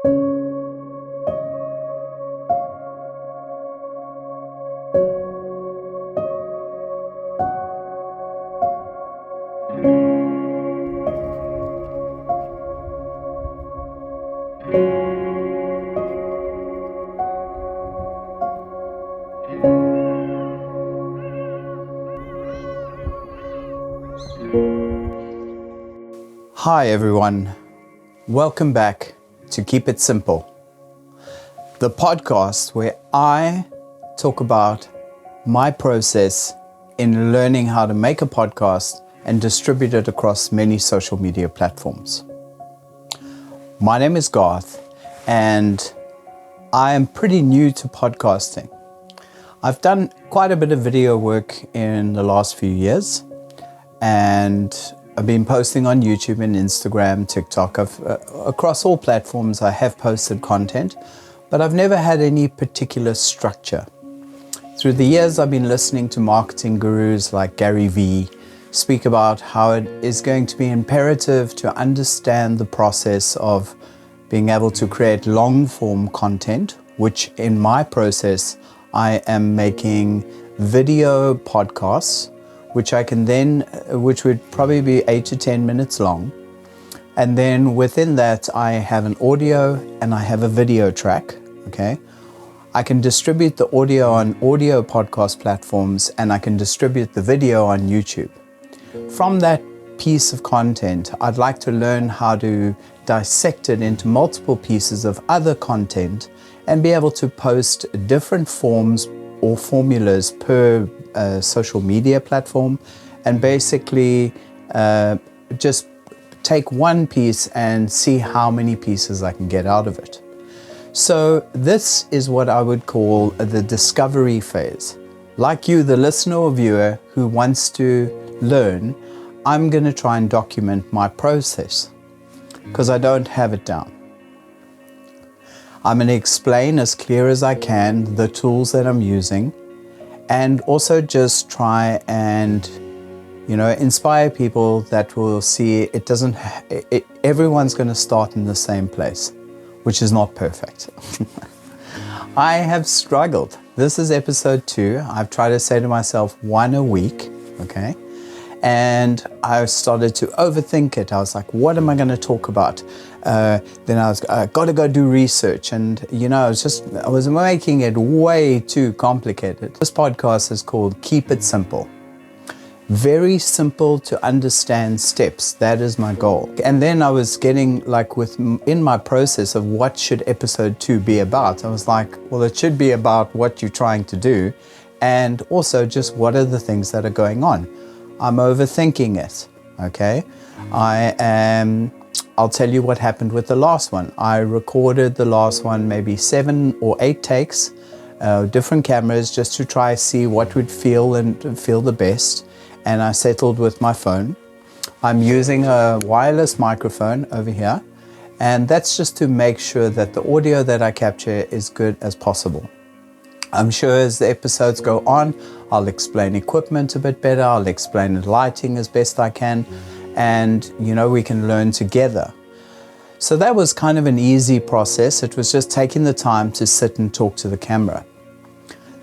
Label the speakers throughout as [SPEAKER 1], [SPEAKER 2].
[SPEAKER 1] Hi everyone, welcome back to Keep It Simple, the podcast where I talk about my process in learning how to make a podcast and distribute it across many social media platforms. My name is Garth and I am pretty new to podcasting. I've done quite a bit of video work in the last few years and I've been posting on YouTube and Instagram, TikTok. Across all platforms I have posted content, but I've never had any particular structure. Through the years I've been listening to marketing gurus like Gary Vee speak about how it is going to be imperative to understand the process of being able to create long form content, which in my process I am making video podcasts which would probably be 8 to 10 minutes long. And then within that, I have an audio and I have a video track, okay? I can distribute the audio on audio podcast platforms and I can distribute the video on YouTube. From that piece of content, I'd like to learn how to dissect it into multiple pieces of other content and be able to post different forms or formulas per social media platform, and basically just take one piece and see how many pieces I can get out of it. So this is what I would call the discovery phase. Like you, the listener or viewer who wants to learn, I'm going to try and document my process because I don't have it down. I'm going to explain as clear as I can the tools that I'm using, and also just try and, inspire people that will see everyone's going to start in the same place, which is not perfect. I have struggled. This is episode 2. I've tried to say to myself one a week, okay? And I started to overthink it. I was like, what am I going to talk about? Then I got to go do research. And, I was making it way too complicated. This podcast is called Keep It Simple. Very simple to understand steps. That is my goal. And then I was getting in my process of what should episode 2 be about. I was like, well, it should be about what you're trying to do. And also just what are the things that are going on. I'm overthinking it, okay? I'll tell you what happened with the last one. I recorded the last one maybe 7 or 8 takes, different cameras, just to try see what would feel the best. And I settled with my phone. I'm using a wireless microphone over here, and that's just to make sure that the audio that I capture is good as possible. I'm sure as the episodes go on, I'll explain equipment a bit better, I'll explain the lighting as best I can, and we can learn together. So that was kind of an easy process. It was just taking the time to sit and talk to the camera.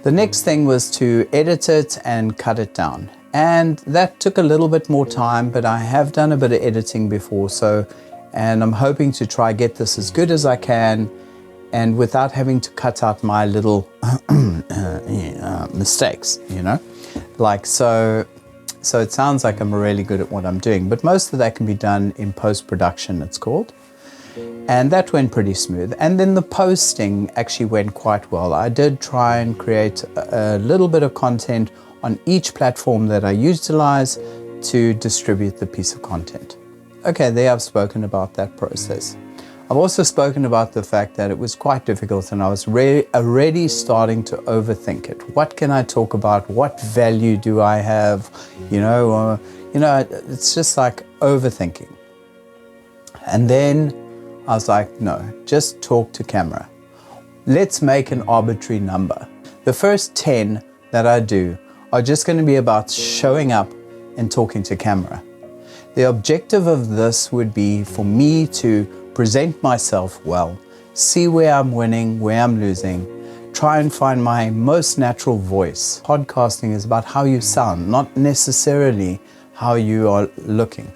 [SPEAKER 1] The next thing was to edit it and cut it down. And that took a little bit more time, but I have done a bit of editing before, and I'm hoping to try get this as good as I can and without having to cut out my little mistakes, So it sounds like I'm really good at what I'm doing, but most of that can be done in post-production, it's called. And that went pretty smooth. And then the posting actually went quite well. I did try and create a little bit of content on each platform that I utilize to distribute the piece of content. Okay, there I've spoken about that process. I've also spoken about the fact that it was quite difficult and I was already starting to overthink it. What can I talk about? What value do I have? It's just like overthinking. And then I was like, no, just talk to camera. Let's make an arbitrary number. The first 10 that I do are just going to be about showing up and talking to camera. The objective of this would be for me to present myself well, see where I'm winning, where I'm losing, try and find my most natural voice. Podcasting is about how you sound, not necessarily how you are looking.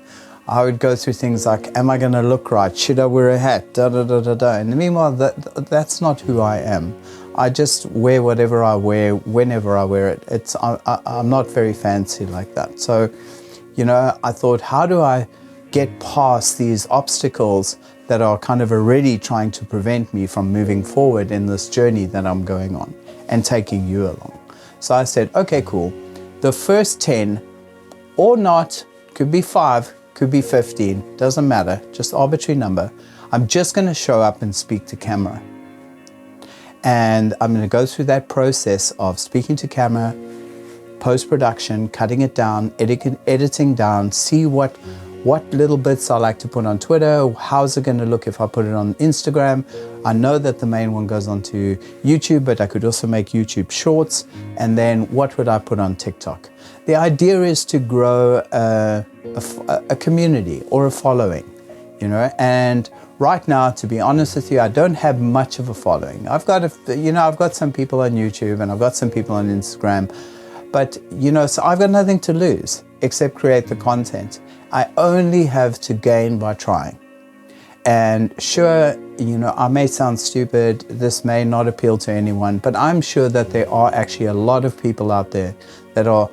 [SPEAKER 1] I would go through things like, am I going to look right? Should I wear a hat? Da da da da da. And meanwhile, that's not who I am. I just wear whatever I wear, whenever I wear it. I'm not very fancy like that. So, you know, I thought, how do I get past these obstacles that are kind of already trying to prevent me from moving forward in this journey that I'm going on and taking you along? So I said, okay, cool. The first 10 or not, could be 5, could be 15, doesn't matter, just arbitrary number. I'm just going to show up and speak to camera. And I'm going to go through that process of speaking to camera, post-production, cutting it down, editing down, see what little bits I like to put on Twitter, how's it going to look if I put it on Instagram. I know that the main one goes onto YouTube, but I could also make YouTube shorts. And then what would I put on TikTok? The idea is to grow a community or a following, you know. And right now, to be honest with you, I don't have much of a following. I've got some people on YouTube and I've got some people on Instagram, but you know, so I've got nothing to lose except create the content. I only have to gain by trying. And sure, you know, I may sound stupid, this may not appeal to anyone, but I'm sure that there are actually a lot of people out there that are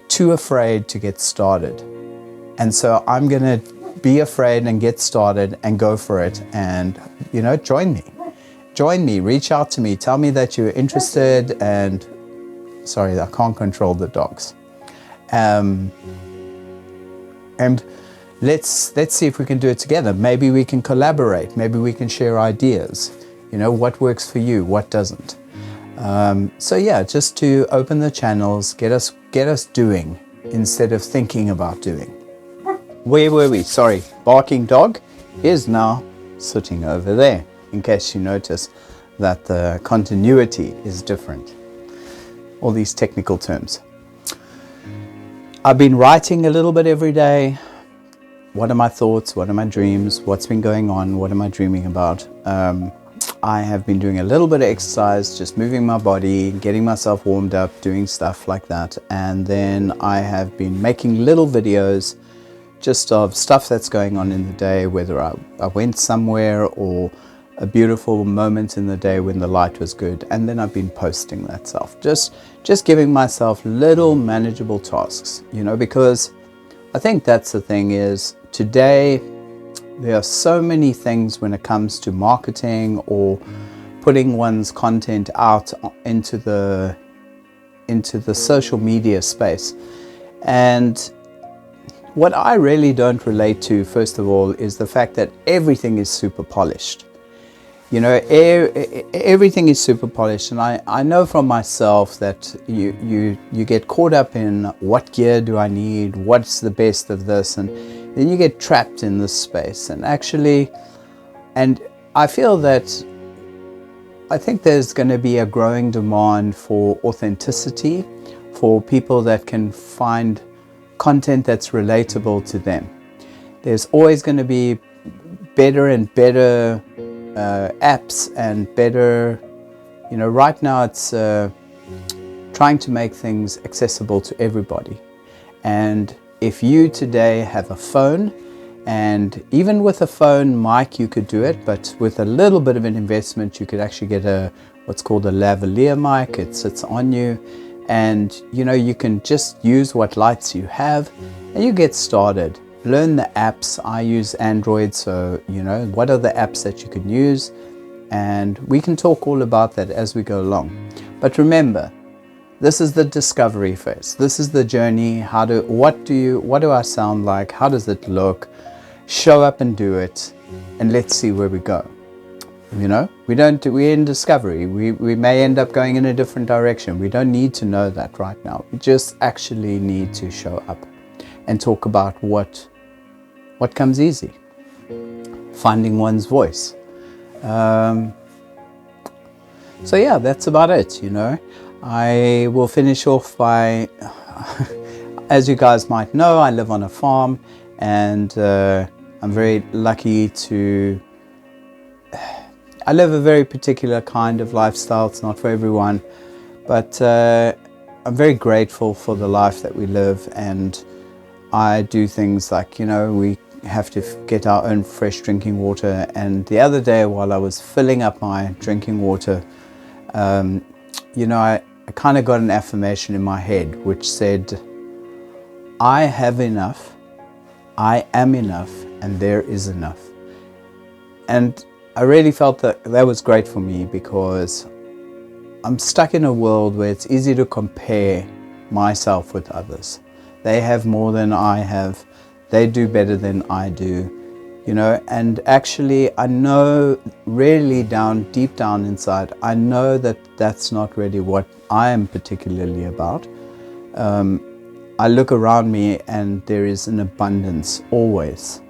[SPEAKER 1] too afraid to get started. And so I'm going to be afraid and get started and go for it. And, you know, join me, reach out to me, tell me that you're interested. And sorry, I can't control the dogs. And let's see if we can do it together. Maybe we can collaborate. Maybe we can share ideas. You know, what works for you, what doesn't. So yeah, just to open the channels, get us doing instead of thinking about doing. Where were we? Sorry, barking dog is now sitting over there, in case you notice that the continuity is different. All these technical terms. I've been writing a little bit every day. What are my thoughts? What are my dreams? What's been going on? What am I dreaming about? I have been doing a little bit of exercise, just moving my body, getting myself warmed up, doing stuff like that. And then I have been making little videos just of stuff that's going on in the day, whether I went somewhere or a beautiful moment in the day when the light was good. And then I've been posting that stuff, just giving myself little manageable tasks, you know, because I think that's the thing is today there are so many things when it comes to marketing or putting one's content out into the social media space. And what I really don't relate to, first of all, is the fact that everything is super polished. You know, everything is super polished, and I know from myself that you get caught up in what gear do I need, what's the best of this, and then you get trapped in this space. And actually, and I feel that I think there's going to be a growing demand for authenticity, for people that can find content that's relatable to them. There's always going to be better and better apps and better, you know, right now it's trying to make things accessible to everybody. And if you today have a phone, and even with a phone mic you could do it, but with a little bit of an investment you could actually get what's called a lavalier mic. It sits on you, and you know, you can just use what lights you have and you get started. Learn the apps. I use Android, so you know, what are the apps that you can use, and we can talk all about that as we go along. But remember, this is the discovery phase. This is the journey. What do I sound like? How does it look? Show up and do it, and let's see where we go. You know, we're in discovery. We may end up going in a different direction. We don't need to know that right now. We just actually need to show up and talk about what comes easy. Finding one's voice. So yeah, that's about it, you know. I will finish off by, as you guys might know, I live on a farm, and I'm very lucky to I live a very particular kind of lifestyle. It's not for everyone, but I'm very grateful for the life that we live, and I do things like, we have to get our own fresh drinking water. And the other day, while I was filling up my drinking water, I kind of got an affirmation in my head which said, I have enough, I am enough, and there is enough. And I really felt that was great for me, because I'm stuck in a world where it's easy to compare myself with others. They have more than I have, they do better than I do, and actually I know really deep down inside, I know that that's not really what I am particularly about. I look around me and there is an abundance always.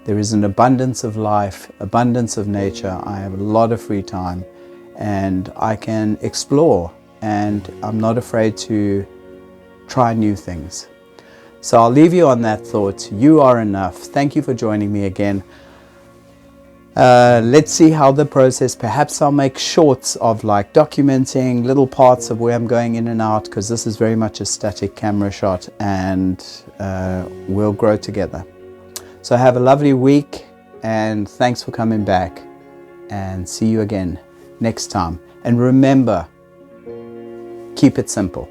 [SPEAKER 1] There is an abundance of life, abundance of nature. I have a lot of free time and I can explore, and I'm not afraid to try new things. So I'll leave you on that thought. You are enough. Thank you for joining me again. Let's see how the process, perhaps I'll make shorts of like documenting little parts of where I'm going in and out, because this is very much a static camera shot, and we'll grow together. So have a lovely week, and thanks for coming back, and see you again next time. And remember, keep it simple.